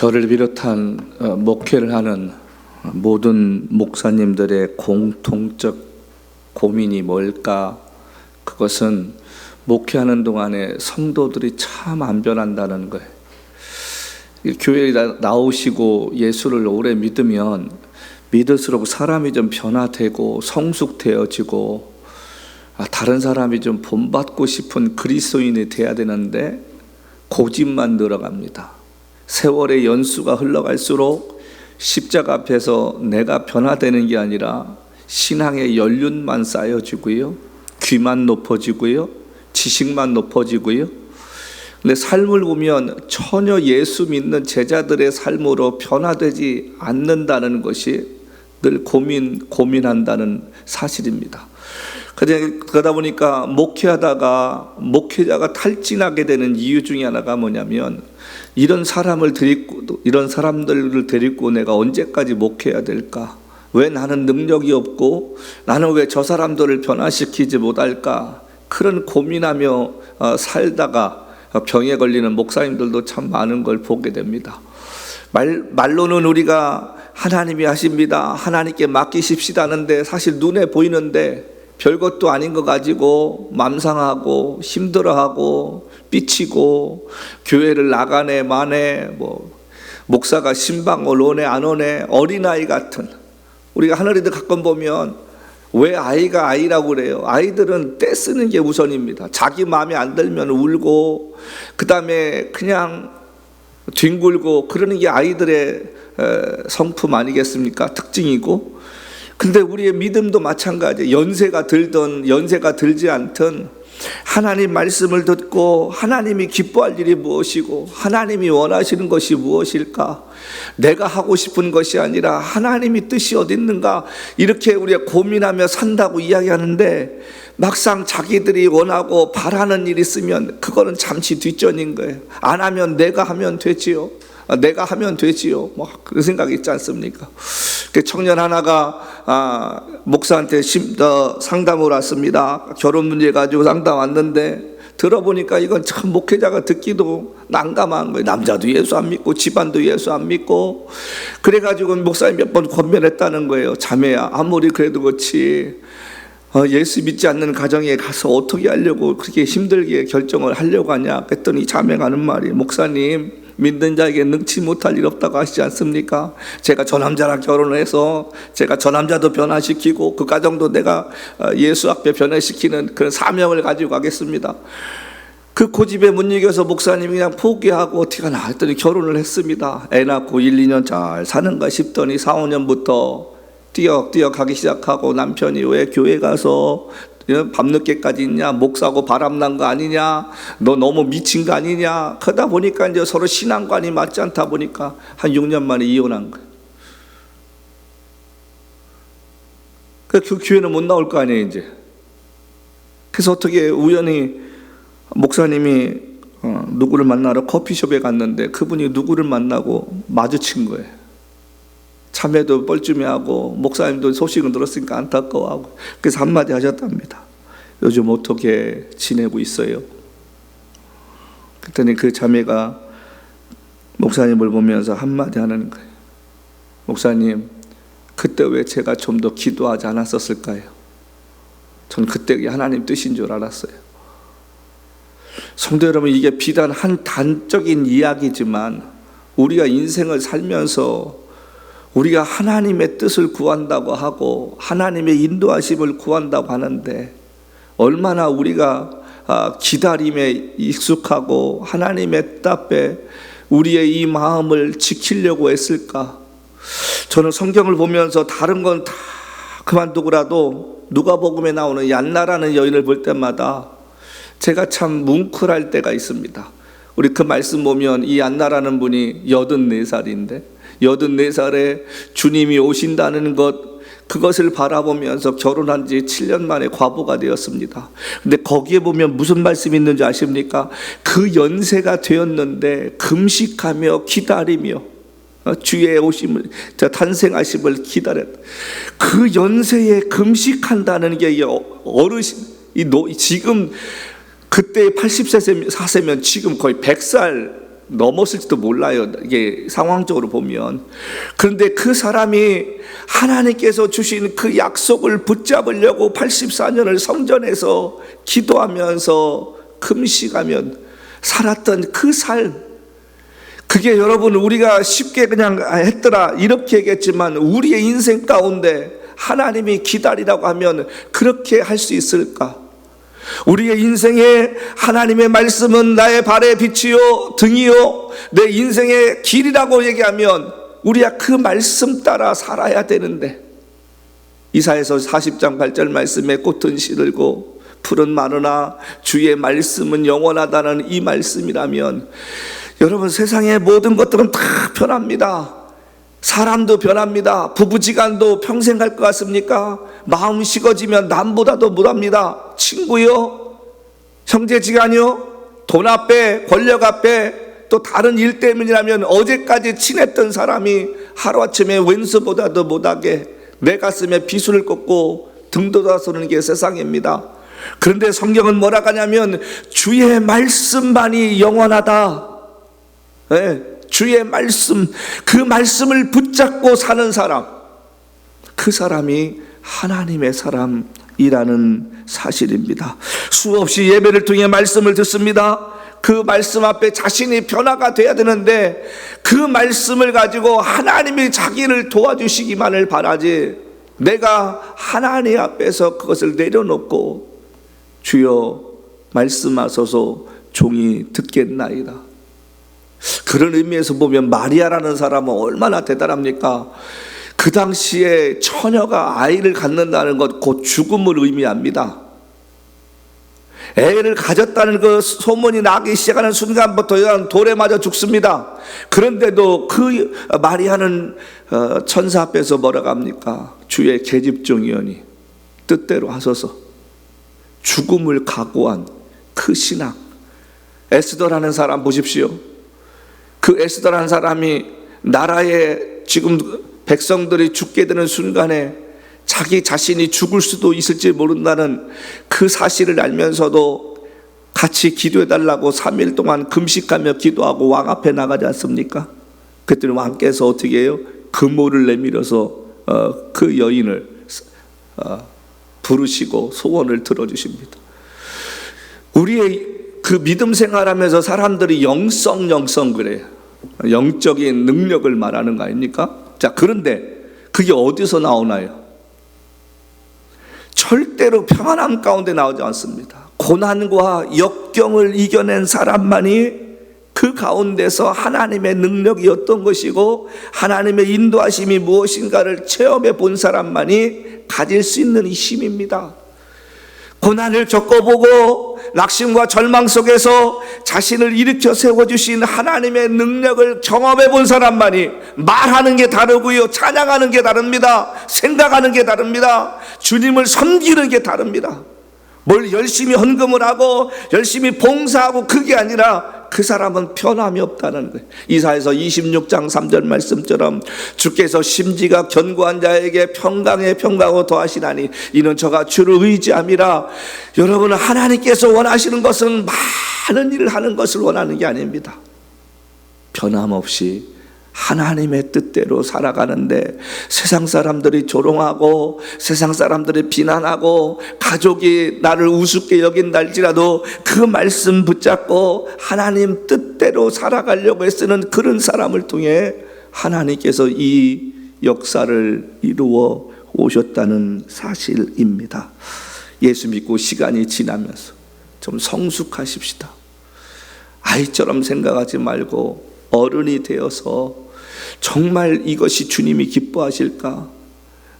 저를 비롯한 목회를 하는 모든 목사님들의 공통적 고민이 뭘까? 그것은 목회하는 동안에 성도들이 참 안 변한다는 거예요. 교회에 나오시고 예수를 오래 믿으면 믿을수록 사람이 좀 변화되고 성숙되어지고 다른 사람이 좀 본받고 싶은 그리스도인이 돼야 되는데 고집만 늘어갑니다. 세월의 연수가 흘러갈수록 십자가 앞에서 내가 변화되는 게 아니라 신앙의 연륜만 쌓여지고요, 귀만 높아지고요, 지식만 높아지고요. 근데 삶을 보면 전혀 예수 믿는 제자들의 삶으로 변화되지 않는다는 것이 늘 고민한다는 사실입니다. 그러다 보니까 목회하다가 목회자가 탈진하게 되는 이유 중에 하나가 뭐냐면, 이런 사람들을 데리고 내가 언제까지 목회해야 될까? 왜 나는 능력이 없고 나는 왜 저 사람들을 변화시키지 못할까? 그런 고민하며 살다가 병에 걸리는 목사님들도 참 많은 걸 보게 됩니다. 말로는 우리가 하나님이 하십니다, 하나님께 맡기십시다 하는데 사실 눈에 보이는데 별것도 아닌 거 가지고 맘상하고 힘들어하고 삐치고, 교회를 나가네 마네, 목사가 신방을 오네 안 오네, 어린아이 같은, 우리가 하늘에도 가끔 보면 왜 아이가 아이라고 그래요? 아이들은 떼쓰는 게 우선입니다. 자기 마음에 안 들면 울고 그 다음에 그냥 뒹굴고 그러는 게 아이들의 성품 아니겠습니까? 특징이고. 근데 우리의 믿음도 마찬가지예요. 연세가 들든 연세가 들지 않든 하나님 말씀을 듣고 하나님이 기뻐할 일이 무엇이고 하나님이 원하시는 것이 무엇일까? 내가 하고 싶은 것이 아니라 하나님이 뜻이 어디 있는가? 이렇게 우리가 고민하며 산다고 이야기하는데, 막상 자기들이 원하고 바라는 일이 있으면 그거는 잠시 뒷전인 거예요. 안 하면 내가 하면 되지요. 내가 하면 되지요. 그런 생각이 있지 않습니까? 청년 하나가 목사한테 상담을 왔습니다. 결혼 문제 가지고 상담 왔는데 들어보니까 이건 참 목회자가 듣기도 난감한 거예요. 남자도 예수 안 믿고 집안도 예수 안 믿고, 그래가지고 목사님 몇 번 권면했다는 거예요. 자매야, 아무리 그래도 그렇지 예수 믿지 않는 가정에 가서 어떻게 하려고 그렇게 힘들게 결정을 하려고 하냐 그랬더니 자매가 하는 말이, 목사님, 믿는 자에게 능치 못할 일 없다고 하시지 않습니까? 제가 저 남자랑 결혼을 해서 제가 저 남자도 변화시키고 그 가정도 내가 예수 앞에 변화시키는 그런 사명을 가지고 가겠습니다. 그 고집에 못 이겨서 목사님이 그냥 포기하고 어떻게 하나 했더니 결혼을 했습니다. 애 낳고 1, 2년 잘 사는가 싶더니 4, 5년부터 띄역띄역 하기 시작하고, 남편이 왜 교회 가서 밤늦게까지 있냐, 목사고 바람난 거 아니냐, 너 너무 미친 거 아니냐. 그러다 보니까 이제 서로 신앙관이 맞지 않다 보니까 한 6년 만에 이혼한 거예요. 그 교회는 못 나올 거 아니에요 이제. 그래서 어떻게 우연히 목사님이 누구를 만나러 커피숍에 갔는데 그분이 누구를 만나고 마주친 거예요. 참회도 뻘쭘해하고 목사님도 소식을 들었으니까 안타까워하고, 그래서 한마디 하셨답니다. 요즘 어떻게 지내고 있어요? 그랬더니 그 자매가 목사님을 보면서 한마디 하는 거예요. 목사님, 그때 왜 제가 좀 더 기도하지 않았었을까요? 전 그때 하나님 뜻인 줄 알았어요. 성도 여러분, 이게 비단 한 단적인 이야기지만 우리가 인생을 살면서 우리가 하나님의 뜻을 구한다고 하고 하나님의 인도하심을 구한다고 하는데, 얼마나 우리가 기다림에 익숙하고 하나님의 뜻 앞에 우리의 이 마음을 지키려고 했을까? 저는 성경을 보면서 다른 건 다 그만두고라도 누가복음에 나오는 얀나라는 여인을 볼 때마다 제가 참 뭉클할 때가 있습니다. 우리 그 말씀 보면 이 얀나라는 분이 84살인데 84살에 주님이 오신다는 그것을 바라보면서 결혼한 지 7년 만에 과부가 되었습니다. 근데 거기에 보면 무슨 말씀이 있는지 아십니까? 그 연세가 되었는데 금식하며 기다리며 주의 오심을, 탄생하심을 기다렸다. 그 연세에 금식한다는 게 어르신, 지금 그때 84세면 지금 거의 100살 넘었을지도 몰라요. 이게 상황적으로 보면. 그런데 그 사람이 하나님께서 주신 그 약속을 붙잡으려고 84년을 성전에서 기도하면서 금식하면 살았던 그 삶, 그게 여러분 우리가 쉽게 그냥 했더라 이렇게 얘기했지만 우리의 인생 가운데 하나님이 기다리라고 하면 그렇게 할 수 있을까? 우리의 인생에 하나님의 말씀은 나의 발의 빛이요 등이요 내 인생의 길이라고 얘기하면 우리가 그 말씀 따라 살아야 되는데, 이사야서 40장 8절 말씀에 꽃은 시들고 풀은 마르나 주의 말씀은 영원하다는 이 말씀이라면, 여러분 세상의 모든 것들은 다 변합니다. 사람도 변합니다. 부부지간도 평생 갈 것 같습니까? 마음 식어지면 남보다도 못합니다. 친구요, 형제지간요, 돈 앞에, 권력 앞에, 또 다른 일 때문이라면 어제까지 친했던 사람이 하루아침에 왼수보다도 못하게 내 가슴에 비수를 꽂고 등 돋아서는 게 세상입니다. 그런데 성경은 뭐라 하냐면 주의 말씀만이 영원하다. 네, 주의 말씀, 그 말씀을 붙잡고 사는 사람, 그 사람이 하나님의 사람이라는 사실입니다. 수없이 예배를 통해 말씀을 듣습니다. 그 말씀 앞에 자신이 변화가 돼야 되는데 그 말씀을 가지고 하나님이 자기를 도와주시기만을 바라지, 내가 하나님 앞에서 그것을 내려놓고 주여 말씀하소서 종이 듣겠나이다. 그런 의미에서 보면 마리아라는 사람은 얼마나 대단합니까? 그 당시에 처녀가 아이를 갖는다는 것 곧 죽음을 의미합니다. 애를 가졌다는 그 소문이 나기 시작하는 순간부터 돌에 맞아 죽습니다. 그런데도 그 마리아는 천사 앞에서 뭐라고 합니까? 주의 계집종이오니 뜻대로 하소서. 죽음을 각오한 그 신앙. 에스더라는 사람 보십시오. 그 에스더라는 사람이 나라에 지금 백성들이 죽게 되는 순간에 자기 자신이 죽을 수도 있을지 모른다는 그 사실을 알면서도 같이 기도해달라고 3일 동안 금식하며 기도하고 왕 앞에 나가지 않습니까? 그랬더니 왕께서 어떻게 해요? 금오를 내밀어서 그 여인을 부르시고 소원을 들어주십니다. 우리의 그 믿음 생활하면서 사람들이 영성 그래요. 영적인 능력을 말하는 거 아닙니까? 자, 그런데 그게 어디서 나오나요? 절대로 평안함 가운데 나오지 않습니다. 고난과 역경을 이겨낸 사람만이 그 가운데서 하나님의 능력이 어떤 것이고 하나님의 인도하심이 무엇인가를 체험해 본 사람만이 가질 수 있는 이 힘입니다. 고난을 겪어보고 낙심과 절망 속에서 자신을 일으켜 세워주신 하나님의 능력을 경험해 본 사람만이 말하는 게 다르고요, 찬양하는 게 다릅니다. 생각하는 게 다릅니다. 주님을 섬기는 게 다릅니다. 뭘 열심히 헌금을 하고 열심히 봉사하고 그게 아니라 그 사람은 변함이 없다는 거예요. 이사야서 26장 3절 말씀처럼 주께서 심지가 견고한 자에게 평강에 평강을 더하시나니 이는 저가 주를 의지함이라. 여러분, 하나님께서 원하시는 것은 많은 일을 하는 것을 원하는 게 아닙니다. 변함없이 하나님의 뜻대로 살아가는데 세상 사람들이 조롱하고 세상 사람들이 비난하고 가족이 나를 우습게 여긴다 할지라도 그 말씀 붙잡고 하나님 뜻대로 살아가려고 애쓰는 그런 사람을 통해 하나님께서 이 역사를 이루어 오셨다는 사실입니다. 예수 믿고 시간이 지나면서 좀 성숙하십시다. 아이처럼 생각하지 말고 어른이 되어서 정말 이것이 주님이 기뻐하실까?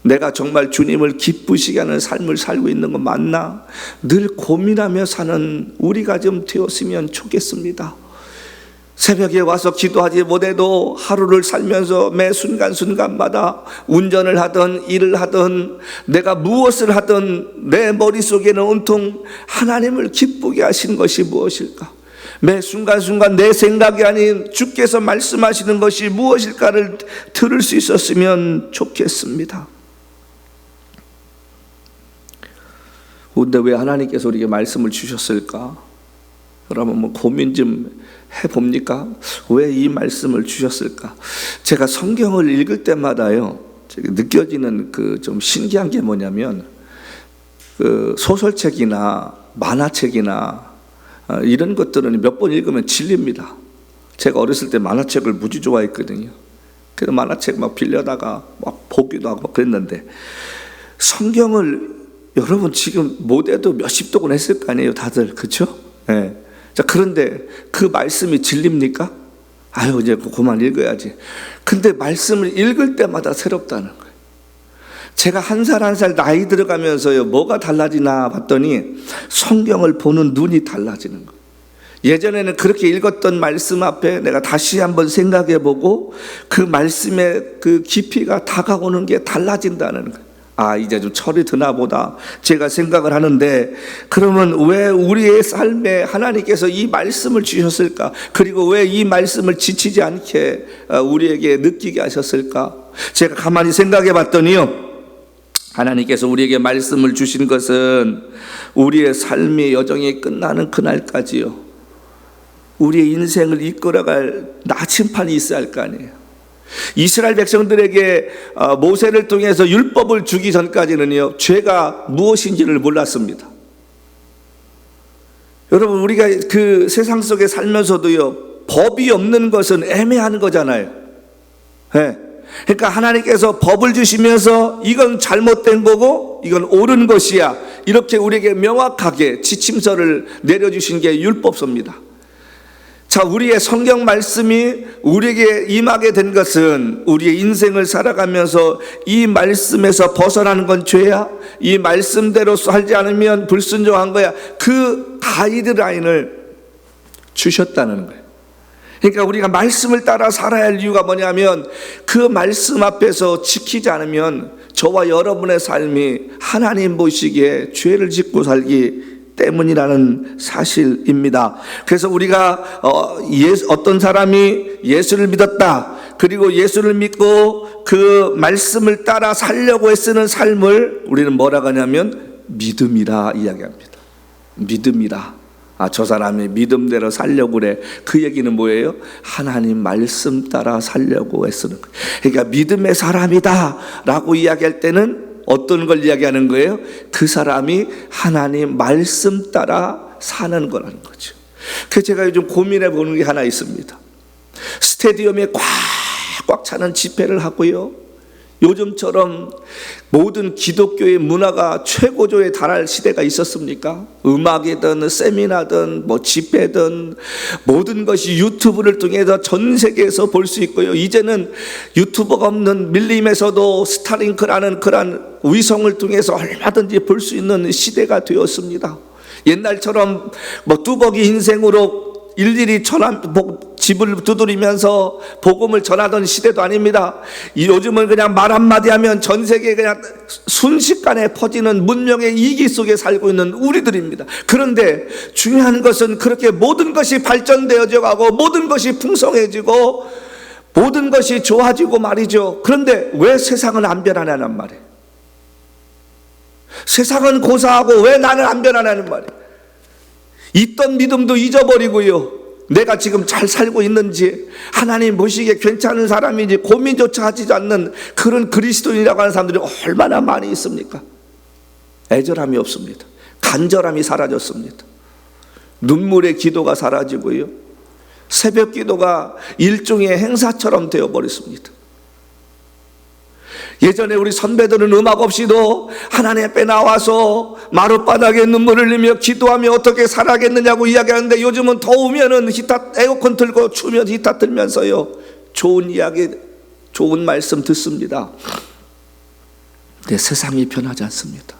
내가 정말 주님을 기쁘시게 하는 삶을 살고 있는 건 맞나? 늘 고민하며 사는 우리가 좀 되었으면 좋겠습니다. 새벽에 와서 기도하지 못해도 하루를 살면서 매 순간순간마다 운전을 하든 일을 하든 내가 무엇을 하든 내 머릿속에는 온통 하나님을 기쁘게 하신 것이 무엇일까? 매 순간순간 내 생각이 아닌 주께서 말씀하시는 것이 무엇일까를 들을 수 있었으면 좋겠습니다. 그런데 왜 하나님께서 우리에게 말씀을 주셨을까? 여러분 고민 좀 해봅니까? 왜 이 말씀을 주셨을까? 제가 성경을 읽을 때마다요, 느껴지는 그 좀 신기한 게 뭐냐면, 그 소설책이나 만화책이나 이런 것들은 몇 번 읽으면 질립니다. 제가 어렸을 때 만화책을 무지 좋아했거든요. 그래서 만화책 막 빌려다가 막 보기도 하고 막 그랬는데, 성경을 여러분 지금 못해도 몇십 독은 했을 거 아니에요, 다들. 그렇죠? 네. 자, 그런데 그 말씀이 질립니까? 아유, 이제 그만 읽어야지. 근데 말씀을 읽을 때마다 새롭다는 거예요. 제가 한 살 한 살 나이 들어가면서요, 뭐가 달라지나 봤더니 성경을 보는 눈이 달라지는 거예요. 예전에는 그렇게 읽었던 말씀 앞에 내가 다시 한번 생각해보고 그 말씀의 그 깊이가 다가오는 게 달라진다는 거예요. 아, 이제 좀 철이 드나 보다 제가 생각을 하는데, 그러면 왜 우리의 삶에 하나님께서 이 말씀을 주셨을까? 그리고 왜 이 말씀을 지치지 않게 우리에게 느끼게 하셨을까? 제가 가만히 생각해 봤더니요, 하나님께서 우리에게 말씀을 주신 것은 우리의 삶의 여정이 끝나는 그날까지요, 우리의 인생을 이끌어갈 나침판이 있어야 할 거 아니에요. 이스라엘 백성들에게 모세를 통해서 율법을 주기 전까지는요, 죄가 무엇인지를 몰랐습니다. 여러분, 우리가 그 세상 속에 살면서도요, 법이 없는 것은 애매한 거잖아요. 네. 그러니까 하나님께서 법을 주시면서 이건 잘못된 거고 이건 옳은 것이야, 이렇게 우리에게 명확하게 지침서를 내려주신 게 율법서입니다. 자, 우리의 성경 말씀이 우리에게 임하게 된 것은 우리의 인생을 살아가면서 이 말씀에서 벗어나는 건 죄야, 이 말씀대로 살지 않으면 불순종한 거야, 그 가이드라인을 주셨다는 거예요. 그러니까 우리가 말씀을 따라 살아야 할 이유가 뭐냐면, 그 말씀 앞에서 지키지 않으면 저와 여러분의 삶이 하나님 보시기에 죄를 짓고 살기 때문이라는 사실입니다. 그래서 우리가 어떤 사람이 예수를 믿었다, 그리고 예수를 믿고 그 말씀을 따라 살려고 애쓰는 삶을 우리는 뭐라고 하냐면 믿음이라 이야기합니다. 믿음이라. 아, 저 사람이 믿음대로 살려고 그래. 그 얘기는 뭐예요? 하나님 말씀 따라 살려고 애쓰는 거예요. 그러니까 믿음의 사람이다 라고 이야기할 때는 어떤 걸 이야기하는 거예요? 그 사람이 하나님 말씀 따라 사는 거라는 거죠. 그래서 제가 요즘 고민해 보는 게 하나 있습니다. 스테디움에 꽉 차는 집회를 하고요, 요즘처럼 모든 기독교의 문화가 최고조에 달할 시대가 있었습니까? 음악이든 세미나든 뭐 집회든 모든 것이 유튜브를 통해서 전 세계에서 볼 수 있고요, 이제는 유튜버가 없는 밀림에서도 스타링크라는 그런 위성을 통해서 얼마든지 볼 수 있는 시대가 되었습니다. 옛날처럼 뭐 뚜벅이 인생으로 일일이 집을 두드리면서 복음을 전하던 시대도 아닙니다. 요즘은 그냥 말 한마디 하면 전 세계에 그냥 순식간에 퍼지는 문명의 이기 속에 살고 있는 우리들입니다. 그런데 중요한 것은 그렇게 모든 것이 발전되어져 가고 모든 것이 풍성해지고 모든 것이 좋아지고 말이죠. 그런데 왜 세상은 안 변하냐는 말이에요. 세상은 고사하고 왜 나는 안 변하냐는 말이에요. 있던 믿음도 잊어버리고요, 내가 지금 잘 살고 있는지, 하나님 보시기에 괜찮은 사람인지 고민조차 하지 않는 그런 그리스도인이라고 하는 사람들이 얼마나 많이 있습니까? 애절함이 없습니다. 간절함이 사라졌습니다. 눈물의 기도가 사라지고요, 새벽 기도가 일종의 행사처럼 되어버렸습니다. 예전에 우리 선배들은 음악 없이도 하나님 앞에 나와서 마룻바닥에 눈물을 흘리며 기도하며 어떻게 살아겠느냐고 이야기하는데, 요즘은 더우면은 에어컨 틀고 추우면 히타 틀면서요, 좋은 이야기, 좋은 말씀 듣습니다. 근데 세상이 변하지 않습니다.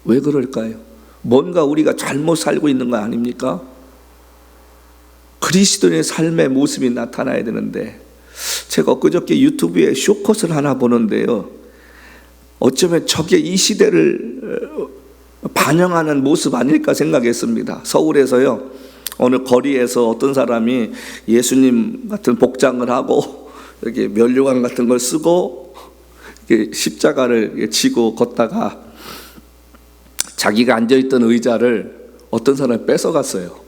왜 그럴까요? 뭔가 우리가 잘못 살고 있는 거 아닙니까? 그리스도인의 삶의 모습이 나타나야 되는데, 제가 엊그저께 유튜브에 쇼컷을 하나 보는데요, 어쩌면 저게 이 시대를 반영하는 모습 아닐까 생각했습니다. 서울에서요, 어느 거리에서 어떤 사람이 예수님 같은 복장을 하고 이렇게 면류관 같은 걸 쓰고 이렇게 십자가를 지고 걷다가 자기가 앉아있던 의자를 어떤 사람이 뺏어갔어요.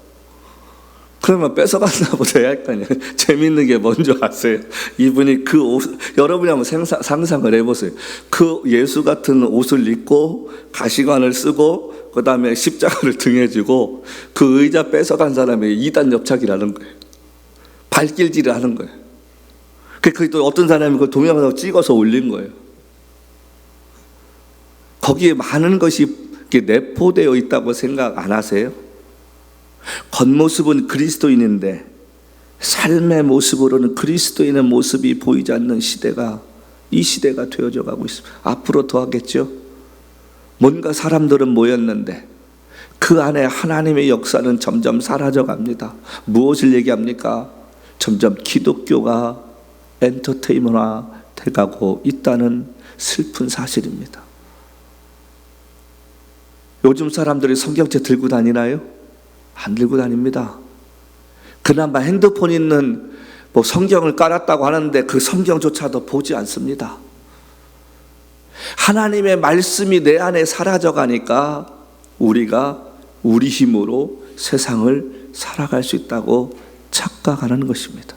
그러면 뺏어갔나 보다 해야 할 거 아니에요. 재밌는 게 뭔지 아세요? 이분이 그 옷, 여러분이 한번 상상을 해보세요. 그 예수 같은 옷을 입고 가시관을 쓰고 그 다음에 십자가를 등에 지고 그 의자 뺏어간 사람이 이단 협착이라는 거예요. 발길질을 하는 거예요. 그 또 어떤 사람이 그 동영상을 찍어서 올린 거예요. 거기에 많은 것이 내포되어 있다고 생각 안 하세요? 겉모습은 그리스도인인데 삶의 모습으로는 그리스도인의 모습이 보이지 않는 시대가 이 시대가 되어져 가고 있습니다. 앞으로 더 하겠죠. 뭔가 사람들은 모였는데 그 안에 하나님의 역사는 점점 사라져 갑니다. 무엇을 얘기합니까? 점점 기독교가 엔터테인먼화 돼가고 있다는 슬픈 사실입니다. 요즘 사람들이 성경책 들고 다니나요? 안 들고 다닙니다. 그나마 핸드폰 있는 성경을 깔았다고 하는데 그 성경조차도 보지 않습니다. 하나님의 말씀이 내 안에 사라져 가니까 우리가 우리 힘으로 세상을 살아갈 수 있다고 착각하는 것입니다.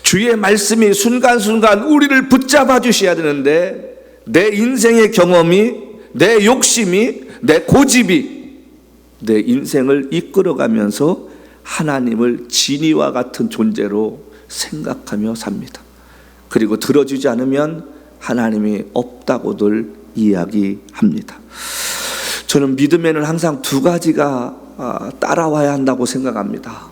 주의 말씀이 순간순간 우리를 붙잡아 주셔야 되는데 내 인생의 경험이, 내 욕심이, 내 고집이 내 인생을 이끌어가면서 하나님을 진이와 같은 존재로 생각하며 삽니다. 그리고 들어주지 않으면 하나님이 없다고들 이야기합니다. 저는 믿음에는 항상 두 가지가 따라와야 한다고 생각합니다.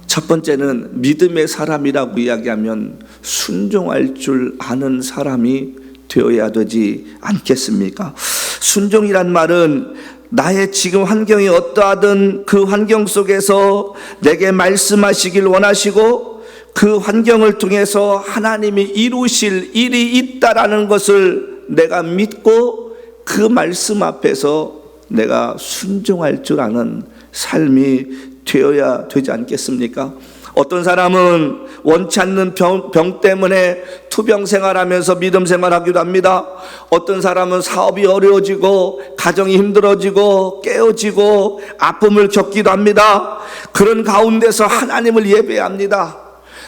첫 번째는 믿음의 사람이라고 이야기하면 순종할 줄 아는 사람이 되어야 되지 않겠습니까? 순종이란 말은 나의 지금 환경이 어떠하든 그 환경 속에서 내게 말씀하시길 원하시고 그 환경을 통해서 하나님이 이루실 일이 있다라는 것을 내가 믿고 그 말씀 앞에서 내가 순종할 줄 아는 삶이 되어야 되지 않겠습니까? 어떤 사람은 원치 않는 병 때문에 투병 생활하면서 믿음 생활하기도 합니다. 어떤 사람은 사업이 어려워지고 가정이 힘들어지고 깨어지고 아픔을 겪기도 합니다. 그런 가운데서 하나님을 예배해야 합니다.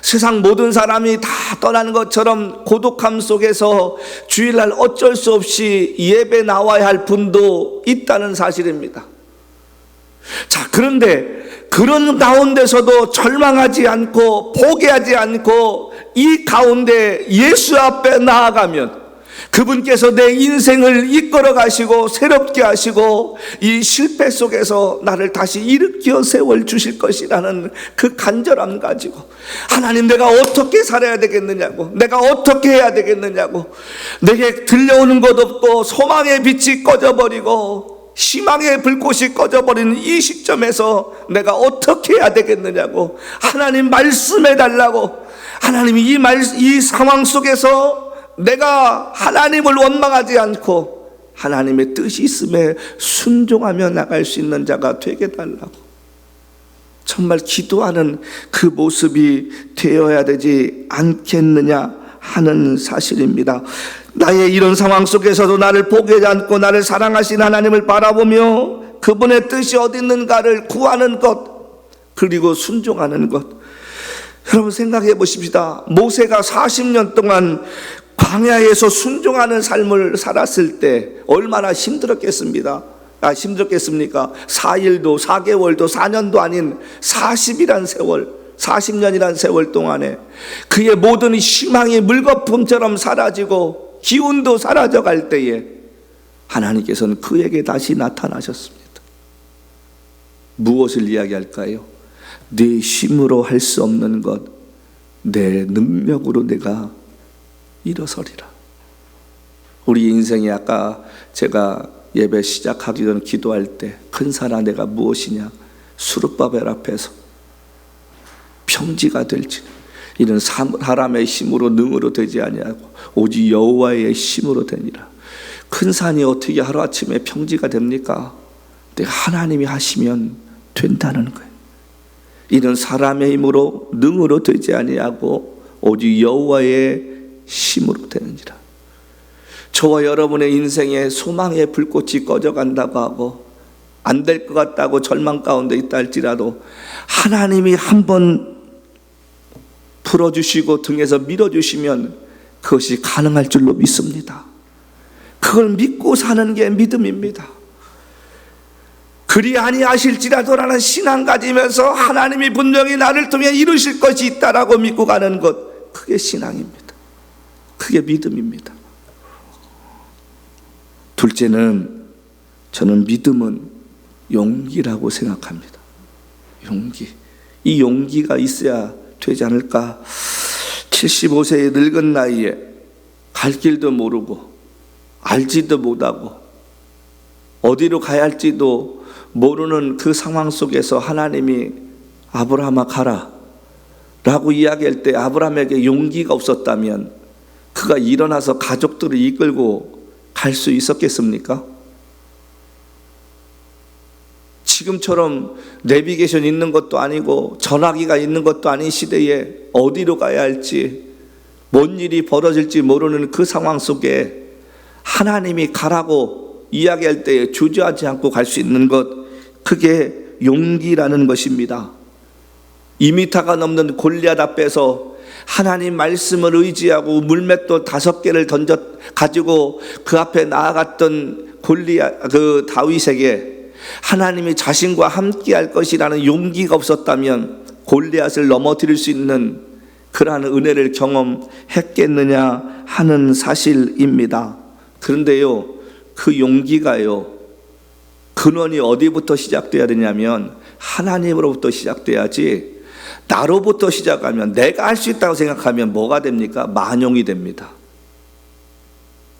세상 모든 사람이 다 떠나는 것처럼 고독함 속에서 주일날 어쩔 수 없이 예배 나와야 할 분도 있다는 사실입니다. 자, 그런데 그런 가운데서도 절망하지 않고 포기하지 않고 이 가운데 예수 앞에 나아가면 그분께서 내 인생을 이끌어 가시고 새롭게 하시고 이 실패 속에서 나를 다시 일으켜 세워 주실 것이라는 그 간절함 가지고 하나님, 내가 어떻게 살아야 되겠느냐고, 내가 어떻게 해야 되겠느냐고, 내게 들려오는 것 없고 소망의 빛이 꺼져버리고 희망의 불꽃이 꺼져버리는 이 시점에서 내가 어떻게 해야 되겠느냐고 하나님 말씀해 달라고, 하나님이 이 상황 속에서 내가 하나님을 원망하지 않고 하나님의 뜻이 있음에 순종하며 나갈 수 있는 자가 되게 달라고 정말 기도하는 그 모습이 되어야 되지 않겠느냐 하는 사실입니다. 나의 이런 상황 속에서도 나를 포기하지 않고 나를 사랑하신 하나님을 바라보며 그분의 뜻이 어디 있는가를 구하는 것, 그리고 순종하는 것. 여러분 생각해 보십시다. 모세가 40년 동안 광야에서 순종하는 삶을 살았을 때 얼마나 힘들었겠습니까? 4일도 4개월도 4년도 아닌 40이란 세월, 40년이란 세월 동안에 그의 모든 희망이 물거품처럼 사라지고 기운도 사라져 갈 때에 하나님께서는 그에게 다시 나타나셨습니다. 무엇을 이야기할까요? 네 힘으로 할 수 없는 것 내 능력으로 내가 일어서리라. 우리 인생이 아까 제가 예배 시작하기 전 기도할 때 큰 사랑 내가 무엇이냐, 수르바벨 앞에서 평지가 될지 이는 사람의 힘으로 능으로 되지 아니하고 오직 여호와의 힘으로 되니라. 큰 산이 어떻게 하루아침에 평지가 됩니까? 근데 하나님이 하시면 된다는 거예요. 이는 사람의 힘으로 능으로 되지 아니하고 오직 여호와의 힘으로 되느니라. 저와 여러분의 인생에 소망의 불꽃이 꺼져간다고 하고 안 될 것 같다고 절망 가운데 있다 할지라도 하나님이 한번 풀어주시고 등에서 밀어주시면 그것이 가능할 줄로 믿습니다. 그걸 믿고 사는 게 믿음입니다. 그리 아니하실지라도라는 신앙 가지면서 하나님이 분명히 나를 통해 이루실 것이 있다라고 믿고 가는 것, 그게 신앙입니다. 그게 믿음입니다. 둘째는, 저는 믿음은 용기라고 생각합니다. 용기. 이 용기가 있어야 되지 않을까? 75세의 늙은 나이에 갈 길도 모르고 알지도 못하고 어디로 가야 할지도 모르는 그 상황 속에서 하나님이 아브라함아 가라 라고 이야기할 때 아브라함에게 용기가 없었다면 그가 일어나서 가족들을 이끌고 갈 수 있었겠습니까? 지금처럼 내비게이션 있는 것도 아니고 전화기가 있는 것도 아닌 시대에 어디로 가야 할지, 뭔 일이 벌어질지 모르는 그 상황 속에 하나님이 가라고 이야기할 때에 주저하지 않고 갈 수 있는 것, 그게 용기라는 것입니다. 2m가 넘는 골리앗 앞에서 하나님 말씀을 의지하고 물맷돌 5개를 가지고 그 앞에 나아갔던 그 다윗에게 하나님이 자신과 함께 할 것이라는 용기가 없었다면 골리앗을 넘어뜨릴 수 있는 그러한 은혜를 경험했겠느냐 하는 사실입니다. 그런데요, 그 용기가요, 근원이 어디부터 시작돼야 되냐면 하나님으로부터 시작돼야지, 나로부터 시작하면, 내가 할 수 있다고 생각하면 뭐가 됩니까? 만용이 됩니다.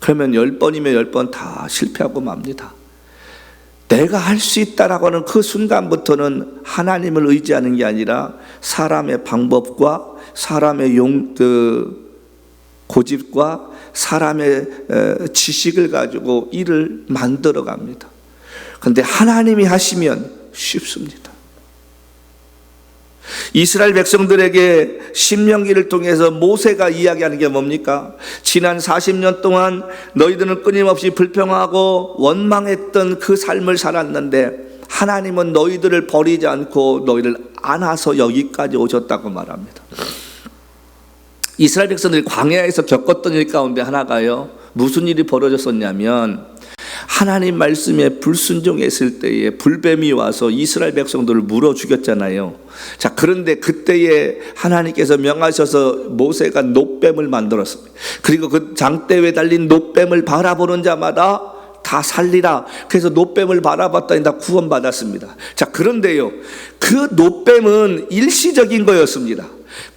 그러면 10번이면 10번 다 실패하고 맙니다. 내가 할 수 있다라고 하는 그 순간부터는 하나님을 의지하는 게 아니라 사람의 방법과 사람의 고집과 사람의 지식을 가지고 일을 만들어 갑니다. 그런데 하나님이 하시면 쉽습니다. 이스라엘 백성들에게 신명기를 통해서 모세가 이야기하는 게 뭡니까? 지난 40년 동안 너희들은 끊임없이 불평하고 원망했던 그 삶을 살았는데 하나님은 너희들을 버리지 않고 너희를 안아서 여기까지 오셨다고 말합니다. 이스라엘 백성들이 광야에서 겪었던 일 가운데 하나가요, 무슨 일이 벌어졌었냐면 하나님 말씀에 불순종했을 때에 불뱀이 와서 이스라엘 백성들을 물어 죽였잖아요. 자, 그런데 그때에 하나님께서 명하셔서 모세가 놋뱀을 만들었습니다. 그리고 그 장대에 달린 놋뱀을 바라보는 자마다 다 살리라. 그래서 놋뱀을 바라봤더니 다 구원받았습니다. 자, 그런데요, 그 놋뱀은 일시적인 거였습니다.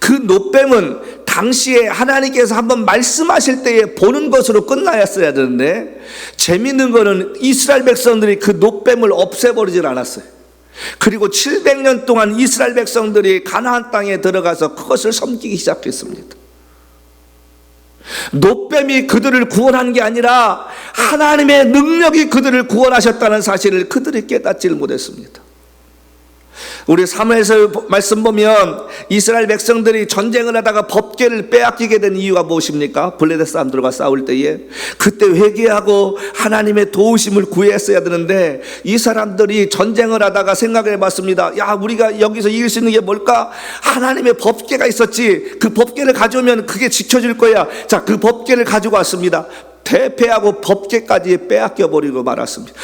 그 놋뱀은 당시에 하나님께서 한번 말씀하실 때에 보는 것으로 끝나였어야 되는데, 재미있는 거는 이스라엘 백성들이 그 놋뱀을 없애버리질 않았어요. 그리고 700년 동안 이스라엘 백성들이 가나안 땅에 들어가서 그것을 섬기기 시작했습니다. 놋뱀이 그들을 구원한 게 아니라 하나님의 능력이 그들을 구원하셨다는 사실을 그들이 깨닫지를 못했습니다. 우리 사무엘서 말씀 보면 이스라엘 백성들이 전쟁을 하다가 법궤를 빼앗기게 된 이유가 무엇입니까? 블레셋 사람들과 싸울 때에 그때 회개하고 하나님의 도우심을 구했어야 되는데 이 사람들이 전쟁을 하다가 생각을 해봤습니다. 야, 우리가 여기서 이길 수 있는 게 뭘까? 하나님의 법궤가 있었지. 그 법궤를 가져오면 그게 지켜줄 거야. 자, 그 법궤를 가지고 왔습니다. 대패하고 법궤까지 빼앗겨버리고 말았습니다.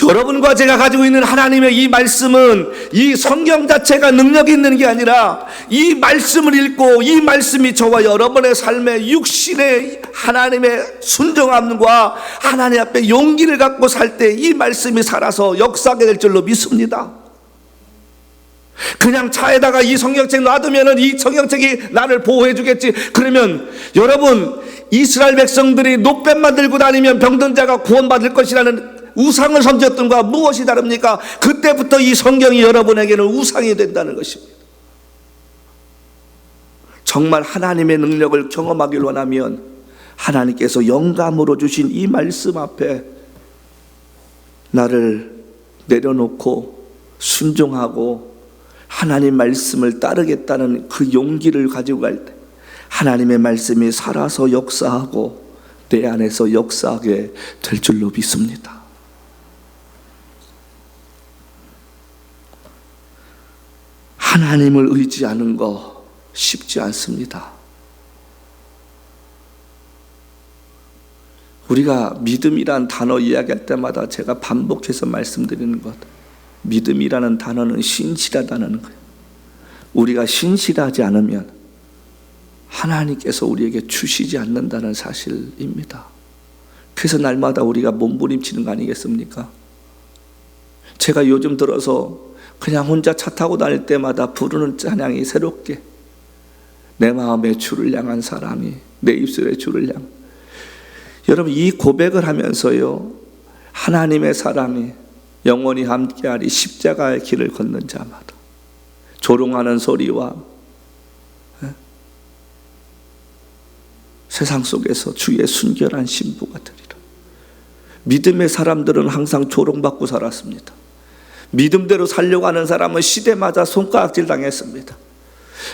여러분과 제가 가지고 있는 하나님의 이 말씀은 이 성경 자체가 능력이 있는 게 아니라 이 말씀을 읽고 이 말씀이 저와 여러분의 삶에 육신의 하나님의 순종함과 하나님 앞에 용기를 갖고 살 때 이 말씀이 살아서 역사하게 될 줄로 믿습니다. 그냥 차에다가 이 성경책 놔두면 이 성경책이 나를 보호해 주겠지. 그러면 여러분, 이스라엘 백성들이 놋뱀만 들고 다니면 병든 자가 구원받을 것이라는 우상을 섬겼던 것과 무엇이 다릅니까? 그때부터 이 성경이 여러분에게는 우상이 된다는 것입니다. 정말 하나님의 능력을 경험하길 원하면 하나님께서 영감으로 주신 이 말씀 앞에 나를 내려놓고 순종하고 하나님 말씀을 따르겠다는 그 용기를 가지고 갈 때 하나님의 말씀이 살아서 역사하고 내 안에서 역사하게 될 줄로 믿습니다. 하나님을 의지하는 거 쉽지 않습니다. 우리가 믿음이란 단어 이야기할 때마다 제가 반복해서 말씀드리는 것, 믿음이라는 단어는 신실하다는 거예요. 우리가 신실하지 않으면 하나님께서 우리에게 주시지 않는다는 사실입니다. 그래서 날마다 우리가 몸부림치는 거 아니겠습니까? 제가 요즘 들어서 그냥 혼자 차 타고 다닐 때마다 부르는 찬양이 새롭게, 내 마음에 주를 향한 사람이 내 입술에 주를 향. 여러분, 이 고백을 하면서요, 하나님의 사람이 영원히 함께하리 십자가의 길을 걷는 자마다 조롱하는 소리와 세상 속에서 주의 순결한 신부가 되리라. 믿음의 사람들은 항상 조롱받고 살았습니다. 믿음대로 살려고 하는 사람은 시대마다 손가락질 당했습니다.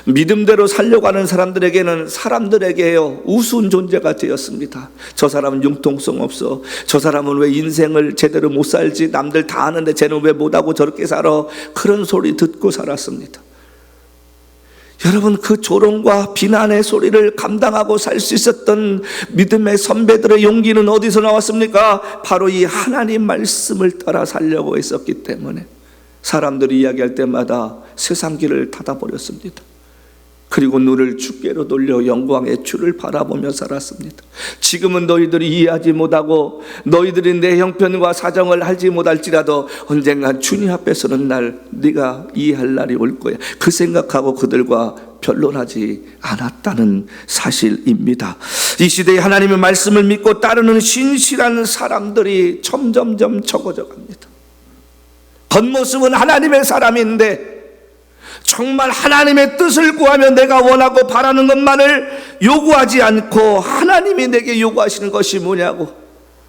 믿음대로 살려고 하는 사람들에게는 사람들에게요 우스운 존재가 되었습니다. 저 사람은 융통성 없어, 저 사람은 왜 인생을 제대로 못 살지, 남들 다 하는데 쟤는 왜 못하고 저렇게 살아, 그런 소리 듣고 살았습니다. 여러분, 그 조롱과 비난의 소리를 감당하고 살 수 있었던 믿음의 선배들의 용기는 어디서 나왔습니까? 바로 이 하나님 말씀을 따라 살려고 했었기 때문에 사람들이 이야기할 때마다 세상 길을 닫아버렸습니다. 그리고 눈을 주께로 돌려 영광의 주를 바라보며 살았습니다. 지금은 너희들이 이해하지 못하고 너희들이 내 형편과 사정을 알지 못할지라도 언젠간 주님 앞에서는 네가 이해할 날이 올 거야. 그 생각하고 그들과 변론하지 않았다는 사실입니다. 이 시대에 하나님의 말씀을 믿고 따르는 신실한 사람들이 점점점 적어져 갑니다. 겉모습은 하나님의 사람인데 정말 하나님의 뜻을 구하며 내가 원하고 바라는 것만을 요구하지 않고 하나님이 내게 요구하시는 것이 뭐냐고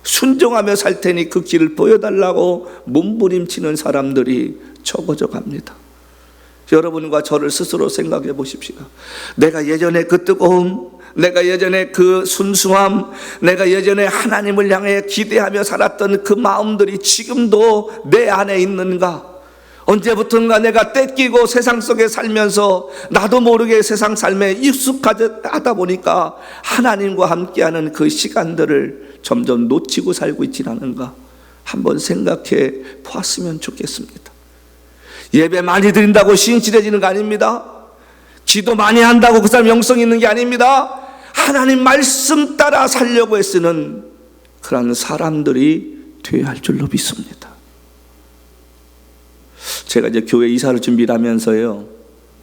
순종하며 살 테니 그 길을 보여달라고 몸부림치는 사람들이 적어져 갑니다. 여러분과 저를 스스로 생각해 보십시오. 내가 예전에 그 뜨거움, 내가 예전에 그 순수함, 내가 예전에 하나님을 향해 기대하며 살았던 그 마음들이 지금도 내 안에 있는가? 언제부턴가 내가 떼끼고 세상 속에 살면서 나도 모르게 세상 삶에 익숙하다 보니까 하나님과 함께하는 그 시간들을 점점 놓치고 살고 있지 않은가? 한번 생각해 보았으면 좋겠습니다. 예배 많이 드린다고 신실해지는 거 아닙니다. 기도 많이 한다고 그 사람 영성 있는 게 아닙니다. 하나님 말씀 따라 살려고 애쓰는 그런 사람들이 되어야 할 줄로 믿습니다. 제가 이제 교회 이사를 준비를 하면서요,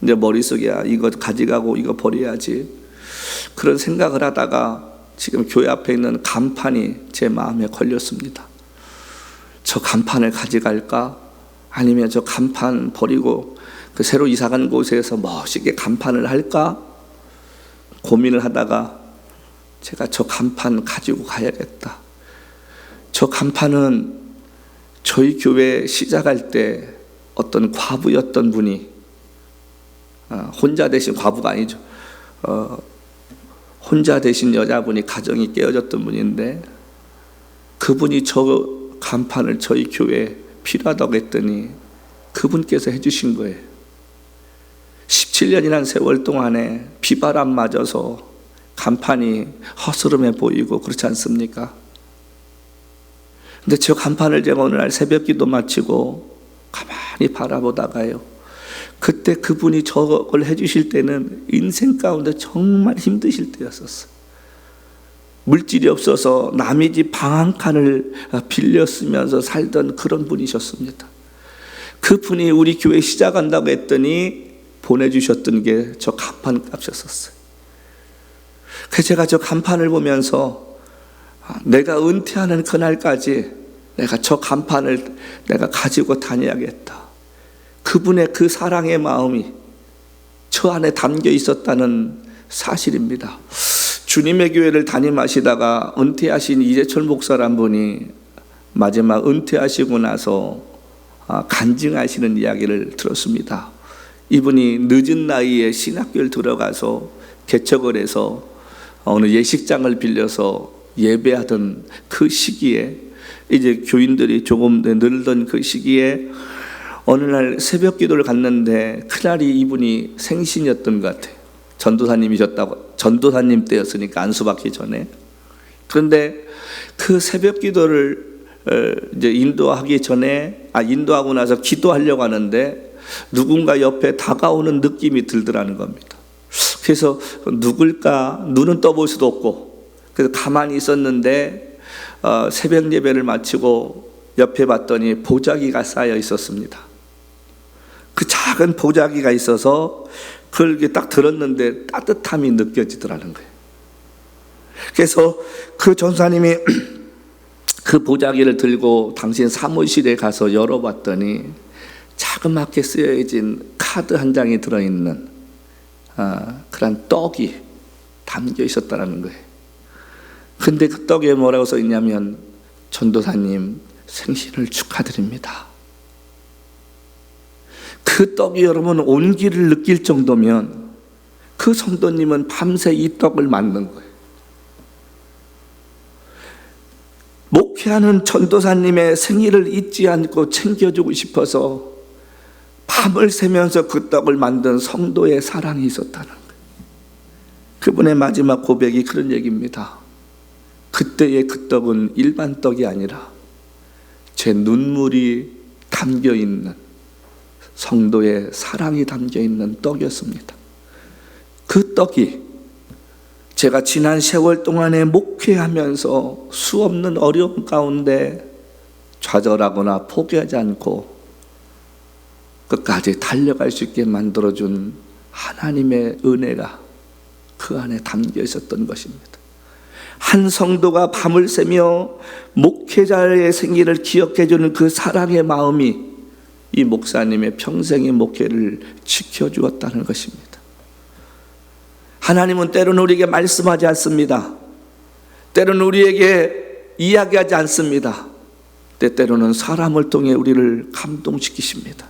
이제 머릿속에 이거 가져가고 이거 버려야지 그런 생각을 하다가 지금 교회 앞에 있는 간판이 제 마음에 걸렸습니다. 저 간판을 가져갈까? 아니면 저 간판 버리고 그 새로 이사간 곳에서 멋있게 간판을 할까? 고민을 하다가 제가 저 간판 가지고 가야겠다. 저 간판은 저희 교회 시작할 때 어떤 과부였던 분이, 혼자 되신 과부가 아니죠, 혼자 되신 여자분이 가정이 깨어졌던 분인데 그분이 저 간판을 저희 교회에 필요하다고 했더니 그분께서 해주신 거예요. 17년이라는 세월 동안에 비바람 맞아서 간판이 허스름해 보이고 그렇지 않습니까? 근데 저 간판을 제가 어느 날 새벽 기도 마치고 가만히 바라보다가요, 그때 그분이 저걸 해주실 때는 인생 가운데 정말 힘드실 때였었어요. 물질이 없어서 남의 집 방 한 칸을 빌려 쓰면서 살던 그런 분이셨습니다. 그분이 우리 교회 시작한다고 했더니 보내주셨던 게 저 간판 값이었어요. 그래서 제가 저 간판을 보면서 내가 은퇴하는 그날까지 내가 저 간판을 내가 가지고 다녀야겠다. 그분의 그 사랑의 마음이 저 안에 담겨 있었다는 사실입니다. 주님의 교회를 담임하시다가 은퇴하신 이재철 목사란 분이 마지막 은퇴하시고 나서 간증하시는 이야기를 들었습니다. 이분이 늦은 나이에 신학교를 들어가서 개척을 해서 어느 예식장을 빌려서 예배하던 그 시기에, 이제 교인들이 조금 늘던 그 시기에 어느 날 새벽 기도를 갔는데 그날이 이분이 생신이었던 것 같아요. 전도사님 때였으니까 안수받기 전에. 그런데 그 새벽 기도를 이제 인도하고 나서 기도하려고 하는데 누군가 옆에 다가오는 느낌이 들더라는 겁니다. 그래서 누굴까? 눈은 떠볼 수도 없고, 그래서 가만히 있었는데 새벽 예배를 마치고 옆에 봤더니 보자기가 쌓여 있었습니다. 그 작은 보자기가 있어서 그걸 딱 들었는데 따뜻함이 느껴지더라는 거예요. 그래서 그 전사님이 그 보자기를 들고 당신 사무실에 가서 열어봤더니 자그맣게 쓰여진 카드 한 장이 들어있는 그런 떡이 담겨 있었다는 거예요. 근데 그 떡에 뭐라고 써 있냐면, 전도사님 생신을 축하드립니다. 그 떡이 여러분 온기를 느낄 정도면 그 성도님은 밤새 이 떡을 만든 거예요. 목회하는 전도사님의 생일을 잊지 않고 챙겨주고 싶어서 밤을 새면서 그 떡을 만든 성도의 사랑이 있었다는 거예요. 그분의 마지막 고백이 그런 얘기입니다. 그때의 그 떡은 일반 떡이 아니라 제 눈물이 담겨있는, 성도의 사랑이 담겨있는 떡이었습니다. 그 떡이 제가 지난 세월 동안에 목회하면서 수없는 어려움 가운데 좌절하거나 포기하지 않고 끝까지 달려갈 수 있게 만들어준 하나님의 은혜가 그 안에 담겨 있었던 것입니다. 한 성도가 밤을 새며 목회자의 생일을 기억해주는 그 사랑의 마음이 이 목사님의 평생의 목회를 지켜주었다는 것입니다. 하나님은 때로는 우리에게 말씀하지 않습니다. 때로는 우리에게 이야기하지 않습니다. 때때로는 사람을 통해 우리를 감동시키십니다.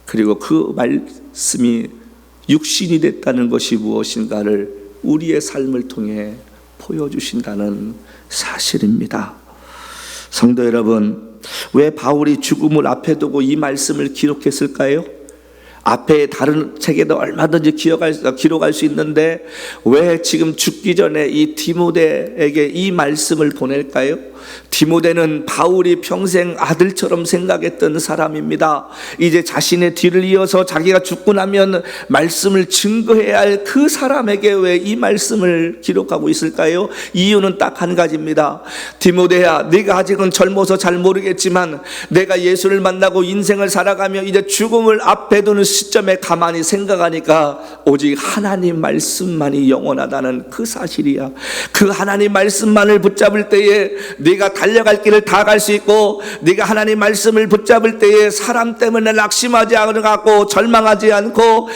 그리고 그 말씀이 육신이 됐다는 것이 무엇인가를 우리의 삶을 통해 보여주신다는 사실입니다. 성도 여러분, 왜 바울이 죽음을 앞에 두고 이 말씀을 기록했을까요? 앞에 다른 책에도 얼마든지 기록할 수 있는데 왜 지금 죽기 전에 이 디모데에게 이 말씀을 보낼까요? 디모데는 바울이 평생 아들처럼 생각했던 사람입니다. 이제 자신의 뒤를 이어서 자기가 죽고 나면 말씀을 증거해야 할 그 사람에게 왜 이 말씀을 기록하고 있을까요? 이유는 딱 한 가지입니다. 디모데야, 네가 아직은 젊어서 잘 모르겠지만 내가 예수를 만나고 인생을 살아가며 이제 죽음을 앞에 두는 시점에 가만히 생각하니까 오직 하나님 말씀만이 영원하다는 그 사실이야. 그 하나님 말씀만을 붙잡을 때에 네가 달려갈 길을 다 갈 수 있고, 네가 하나님 말씀을 붙잡을 때에 사람 때문에 낙심하지 않고 절망하지 않고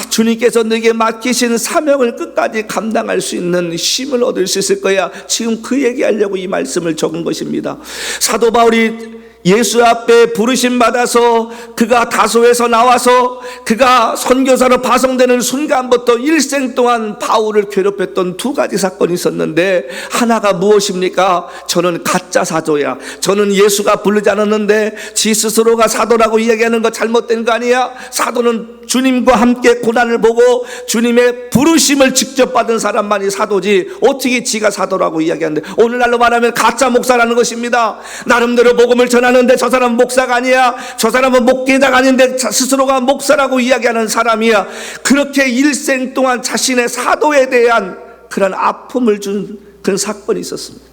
주님께서 네게 맡기신 사명을 끝까지 감당할 수 있는 힘을 얻을 수 있을 거야. 지금 그 얘기하려고 이 말씀을 적은 것입니다. 사도 바울이 예수 앞에 부르심 받아서 그가 다소에서 나와서 그가 선교사로 파송되는 순간부터 일생 동안 바울을 괴롭혔던 두 가지 사건이 있었는데, 하나가 무엇입니까? 저는 가짜 사도야. 저는 예수가 부르지 않았는데 지 스스로가 사도라고 이야기하는 거 잘못된 거 아니야? 사도는 주님과 함께 고난을 보고 주님의 부르심을 직접 받은 사람만이 사도지 어떻게 지가 사도라고 이야기하는데, 오늘날로 말하면 가짜 목사라는 것입니다. 나름대로 복음을 전하는데 저 사람은 목사가 아니야. 저 사람은 목회자가 아닌데 스스로가 목사라고 이야기하는 사람이야. 그렇게 일생 동안 자신의 사도에 대한 그런 아픔을 준 그런 사건이 있었습니다.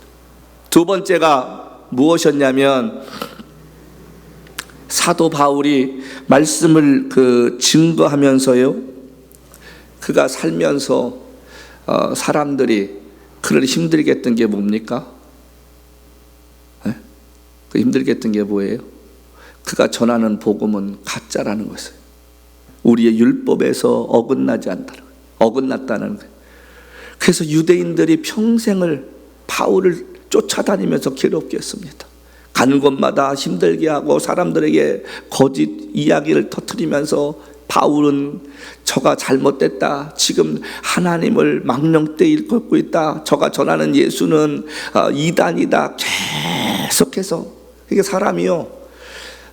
두 번째가 무엇이었냐면, 사도 바울이 말씀을 증거하면서요, 그가 살면서 사람들이 그를 힘들게 했던 게 뭡니까? 그 힘들게 했던 게 뭐예요? 그가 전하는 복음은 가짜라는 것을, 우리의 율법에서 어긋났다는 거예요. 그래서 유대인들이 평생을 바울을 쫓아다니면서 괴롭게 했습니다. 가는 곳마다 힘들게 하고 사람들에게 거짓 이야기를 터뜨리면서 바울은 저가 잘못됐다, 지금 하나님을 망령되이 일컫고 있다, 저가 전하는 예수는 이단이다, 계속해서. 이게 사람이요,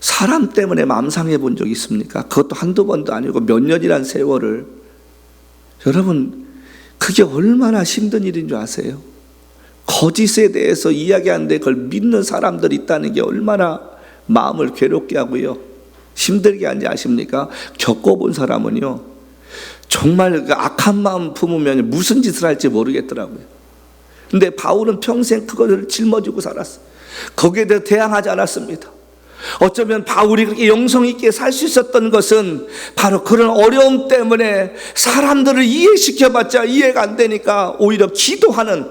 사람 때문에 마음 상해 본 적 있습니까? 그것도 한두 번도 아니고 몇 년이란 세월을. 여러분, 그게 얼마나 힘든 일인 줄 아세요? 거짓에 대해서 이야기하는데 그걸 믿는 사람들이 있다는 게 얼마나 마음을 괴롭게 하고요, 힘들게 하는지 아십니까? 겪어본 사람은요, 정말 그 악한 마음 품으면 무슨 짓을 할지 모르겠더라고요. 근데 바울은 평생 그것을 짊어지고 살았어요. 거기에 대해 대항하지 않았습니다. 어쩌면 바울이 그렇게 영성 있게 살 수 있었던 것은 바로 그런 어려움 때문에 사람들을 이해시켜봤자 이해가 안 되니까 오히려 기도하는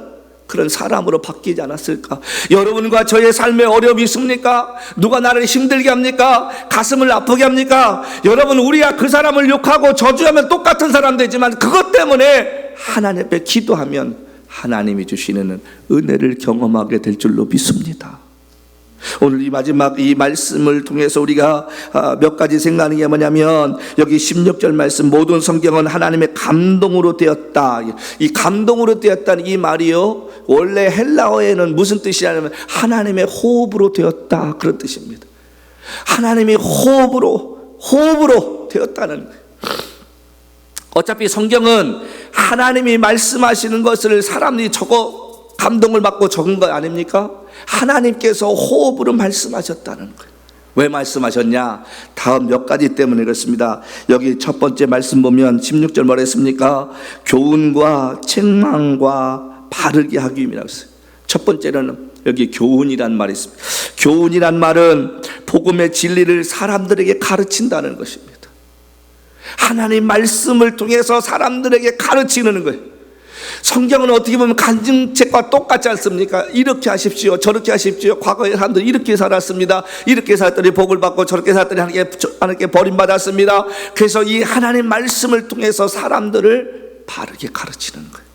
그런 사람으로 바뀌지 않았을까? 여러분과 저의 삶에 어려움이 있습니까? 누가 나를 힘들게 합니까? 가슴을 아프게 합니까? 여러분, 우리가 그 사람을 욕하고 저주하면 똑같은 사람 되지만 그것 때문에 하나님 앞에 기도하면 하나님이 주시는 은혜를 경험하게 될 줄로 믿습니다. 오늘 이 마지막 이 말씀을 통해서 우리가 몇 가지 생각하는 게 뭐냐면, 여기 16절 말씀, 모든 성경은 하나님의 감동으로 되었다. 이 감동으로 되었다는 이 말이요, 원래 헬라어에는 무슨 뜻이냐면 하나님의 호흡으로 되었다, 그런 뜻입니다. 하나님의 호흡으로 되었다는 거예요. 어차피 성경은 하나님이 말씀하시는 것을 사람들이 적어 감동을 받고 적은 거 아닙니까? 하나님께서 호흡으로 말씀하셨다는 거예요. 왜 말씀하셨냐? 다음 몇 가지 때문에 그렇습니다. 여기 첫 번째 말씀 보면 16절 뭐라 했습니까? 교훈과 책망과 바르게 하기 위함이라고 했어요. 첫 번째는 여기 교훈이란 말이 있습니다. 교훈이란 말은 복음의 진리를 사람들에게 가르친다는 것입니다. 하나님 말씀을 통해서 사람들에게 가르치는 거예요. 성경은 어떻게 보면 간증책과 똑같지 않습니까? 이렇게 하십시오, 저렇게 하십시오. 과거의 사람들이 이렇게 살았습니다. 이렇게 살았더니 복을 받고 저렇게 살았더니 하나님께 버림받았습니다. 그래서 이 하나님 말씀을 통해서 사람들을 바르게 가르치는 거예요.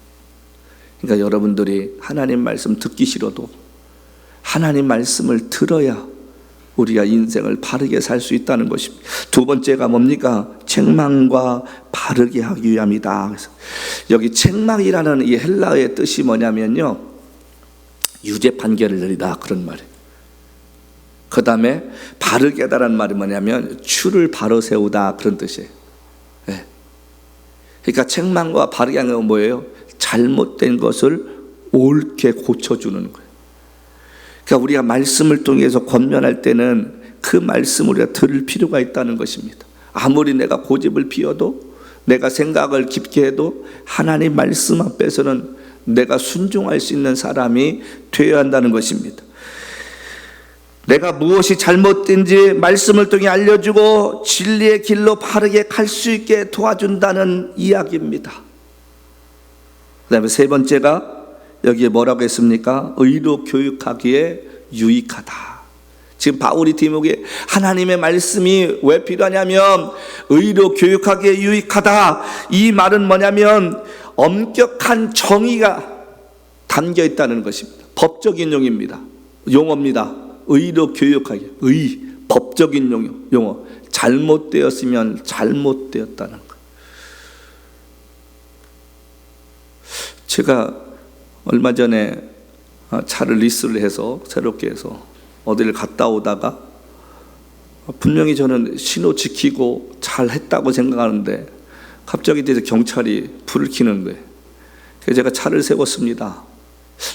그러니까 여러분들이 하나님 말씀 듣기 싫어도 하나님 말씀을 들어야 우리가 인생을 바르게 살 수 있다는 것입니다. 두 번째가 뭡니까? 책망과 바르게 하기 위함이다. 그래서 여기 책망이라는 이 헬라어의 뜻이 뭐냐면요, 유죄 판결을 내리다, 그런 말이에요. 그 다음에 바르게 하다라는 말이 뭐냐면 추를 바로 세우다, 그런 뜻이에요. 네. 그러니까 책망과 바르게 하는 건 뭐예요? 잘못된 것을 옳게 고쳐주는 거예요. 그러니까 우리가 말씀을 통해서 권면할 때는 그 말씀을 우리가 들을 필요가 있다는 것입니다. 아무리 내가 고집을 피워도, 내가 생각을 깊게 해도 하나님 말씀 앞에서는 내가 순종할 수 있는 사람이 되어야 한다는 것입니다. 내가 무엇이 잘못된지 말씀을 통해 알려주고 진리의 길로 바르게 갈 수 있게 도와준다는 이야기입니다. 그 다음에 세 번째가 여기에 뭐라고 했습니까? 의로 교육하기에 유익하다. 지금 바울이 디모데에게 하나님의 말씀이 왜 필요하냐면 의로 교육하기에 유익하다. 이 말은 뭐냐면 엄격한 정의가 담겨 있다는 것입니다. 법적인 용어입니다. 의로 교육하기, 법적인 용어. 잘못되었으면 잘못되었다는 것. 제가 얼마 전에 차를 리스를 해서 새롭게 해서 어디를 갔다 오다가 분명히 저는 신호 지키고 잘 했다고 생각하는데 갑자기 뒤에서 경찰이 불을 켜는 거예요. 그래서 제가 차를 세웠습니다.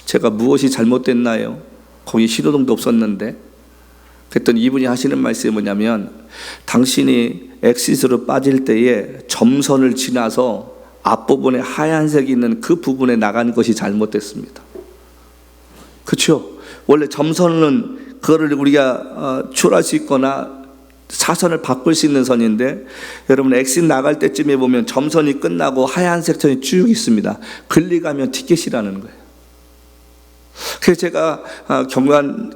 제가 무엇이 잘못됐나요? 거기 신호등도 없었는데. 그랬더니 이분이 하시는 말씀이 뭐냐면 당신이 엑시스로 빠질 때에 점선을 지나서 앞부분에 하얀색이 있는 그 부분에 나간 것이 잘못됐습니다. 그렇죠? 원래 점선은 그거를 우리가 출할 수 있거나 차선을 바꿀 수 있는 선인데, 여러분 엑시스 나갈 때쯤에 보면 점선이 끝나고 하얀색 선이 쭉 있습니다. 글리가면 티켓이라는 거예요. 그래서 제가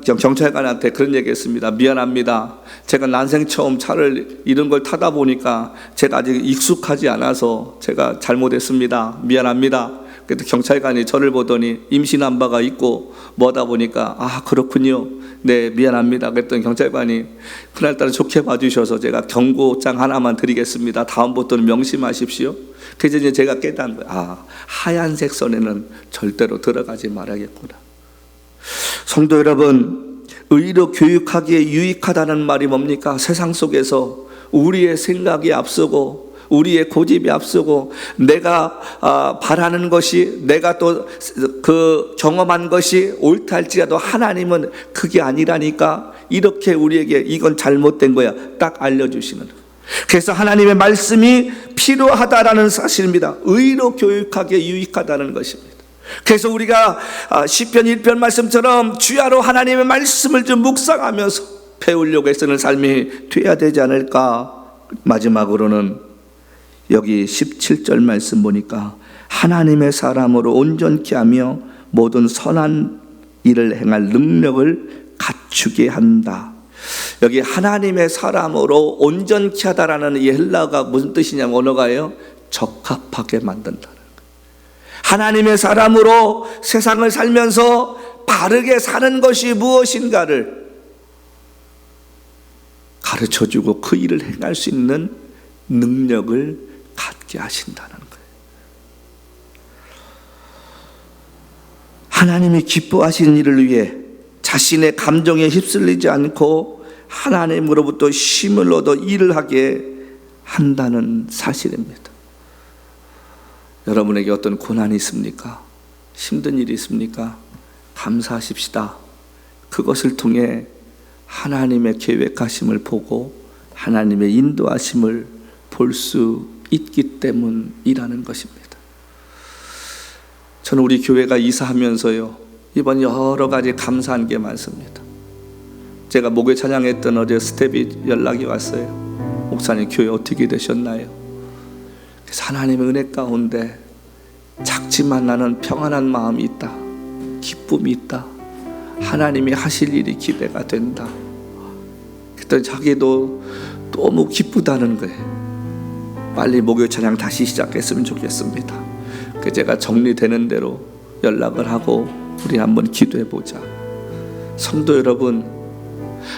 경찰관한테 그런 얘기했습니다. 미안합니다. 제가 난생 처음 차를 이런 걸 타다 보니까 제가 아직 익숙하지 않아서 제가 잘못했습니다. 미안합니다. 그래도 경찰관이 저를 보더니 임신한바가 있고 뭐다 보니까 아 그렇군요. 네 미안합니다. 그랬더니 경찰관이 그날따라 좋게 봐주셔서 제가 경고장 하나만 드리겠습니다. 다음부터는 명심하십시오. 그래서 이제 제가 깨달은 거예요. 아 하얀색 선에는 절대로 들어가지 말아야겠구나. 성도 여러분, 의로 교육하기에 유익하다는 말이 뭡니까? 세상 속에서 우리의 생각이 앞서고 우리의 고집이 앞서고 내가 바라는 것이, 내가 또 그 경험한 것이 옳다 할지라도 하나님은 그게 아니라니까, 이렇게 우리에게 이건 잘못된 거야 딱 알려주시는 거예요. 그래서 하나님의 말씀이 필요하다라는 사실입니다. 의로 교육하기에 유익하다는 것입니다. 그래서 우리가 시편 1편 말씀처럼 주야로 하나님의 말씀을 좀 묵상하면서 배우려고 애쓰는 삶이 돼야 되지 않을까. 마지막으로는 여기 17절 말씀 보니까 하나님의 사람으로 온전케 하며 모든 선한 일을 행할 능력을 갖추게 한다. 여기 하나님의 사람으로 온전케 하다라는 이 헬라어가 무슨 뜻이냐면, 언어가요, 적합하게 만든다는 거예요. 하나님의 사람으로 세상을 살면서 바르게 사는 것이 무엇인가를 가르쳐주고 그 일을 행할 수 있는 능력을 갖게 하신다는 거예요. 하나님이 기뻐하시는 일을 위해 자신의 감정에 휩쓸리지 않고 하나님으로부터 힘을 얻어 일을 하게 한다는 사실입니다. 여러분에게 어떤 고난이 있습니까? 힘든 일이 있습니까? 감사하십시다. 그것을 통해 하나님의 계획하심을 보고 하나님의 인도하심을 볼 수 있기 때문이라는 것입니다. 저는 우리 교회가 이사하면서요, 이번 여러 가지 감사한 게 많습니다. 제가 목요일 찬양했던 어제 스텝이 연락이 왔어요. 목사님 교회 어떻게 되셨나요? 그래서 하나님의 은혜 가운데 작지만 나는 평안한 마음이 있다, 기쁨이 있다, 하나님이 하실 일이 기대가 된다. 그랬더니 자기도 너무 기쁘다는 거예요. 빨리 목요일 찬양 다시 시작했으면 좋겠습니다. 그래서 제가 정리되는 대로 연락을 하고 우리 한번 기도해 보자. 성도 여러분,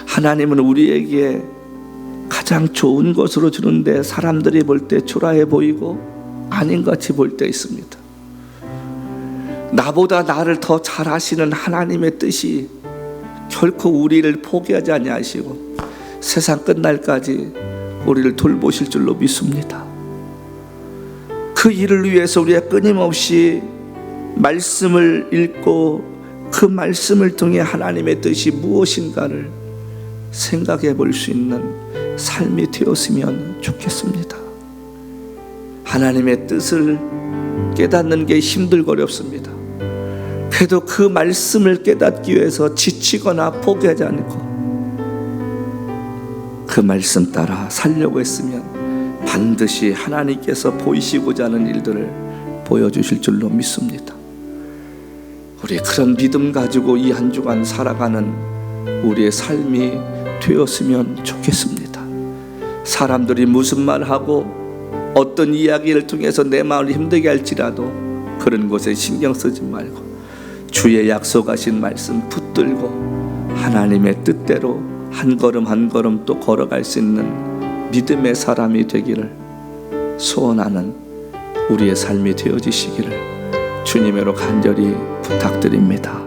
하나님은 우리에게 가장 좋은 것으로 주는데 사람들이 볼 때 초라해 보이고 아닌 같이 볼 때 있습니다. 나보다 나를 더 잘 아시는 하나님의 뜻이 결코 우리를 포기하지 아니하시고 세상 끝날까지 우리를 돌보실 줄로 믿습니다. 그 일을 위해서 우리가 끊임없이 말씀을 읽고 그 말씀을 통해 하나님의 뜻이 무엇인가를 생각해 볼 수 있는 삶이 되었으면 좋겠습니다. 하나님의 뜻을 깨닫는 게 힘들고 어렵습니다. 그래도 그 말씀을 깨닫기 위해서 지치거나 포기하지 않고 그 말씀 따라 살려고 했으면 반드시 하나님께서 보이시고자 하는 일들을 보여주실 줄로 믿습니다. 우리 그런 믿음 가지고 이 한 주간 살아가는 우리의 삶이 되었으면 좋겠습니다. 사람들이 무슨 말하고 어떤 이야기를 통해서 내 마음을 힘들게 할지라도 그런 것에 신경 쓰지 말고 주의 약속하신 말씀 붙들고 하나님의 뜻대로 한 걸음 한 걸음 또 걸어갈 수 있는 믿음의 사람이 되기를 소원하는 우리의 삶이 되어지시기를 주님으로 간절히 부탁드립니다.